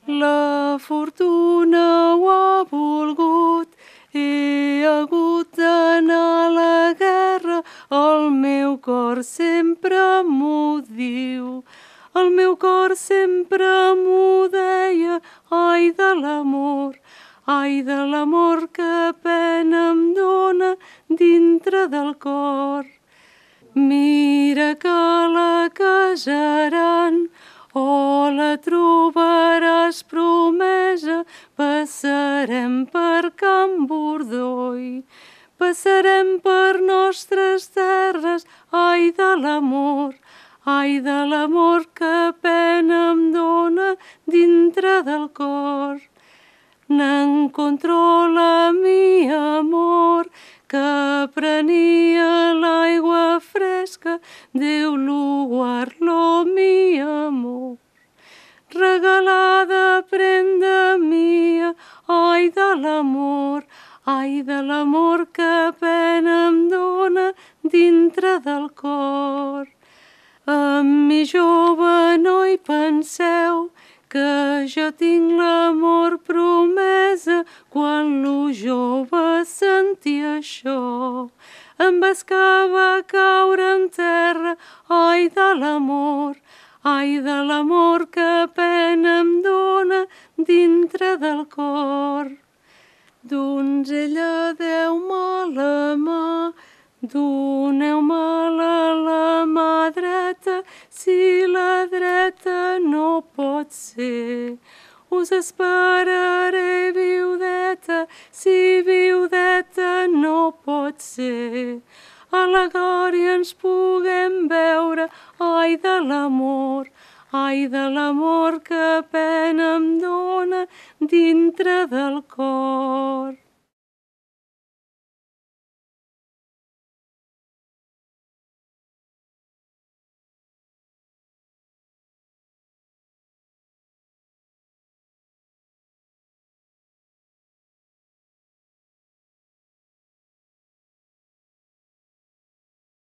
La fortuna ho ha volgut, he hagut d'anar a la guerra, el meu cor sempre m'ho diu. El meu cor sempre m'ho deia, ai de l'amor que pena em dóna dintre del cor. Mira que la casaran, oh, la trobaràs promesa, passarem per Can Bordoi, passarem per nostres terres, ai de l'amor que pena em dóna dintre del cor. N'encontró la mi amor, que prenia l'aigua fresca, Déu lo guard-lo mi amor. Regalada prenda mia, ai de l'amor que pena em dóna dintre del cor. Amb mi jove no hi penseu, que jo tinc l'amor promesa. Quan lo jove sentia això, em bascava caure en terra, ai de l'amor que pena em dóna dintre del cor. Donzella, deu-me la mà, doneu-me-la la mà dreta, si la dreta no pot ser. Us esperaré, viudeta, si viudeta no pot ser. A la glòria ens puguem veure, ai de l'amor que pena em dóna dintre del cor.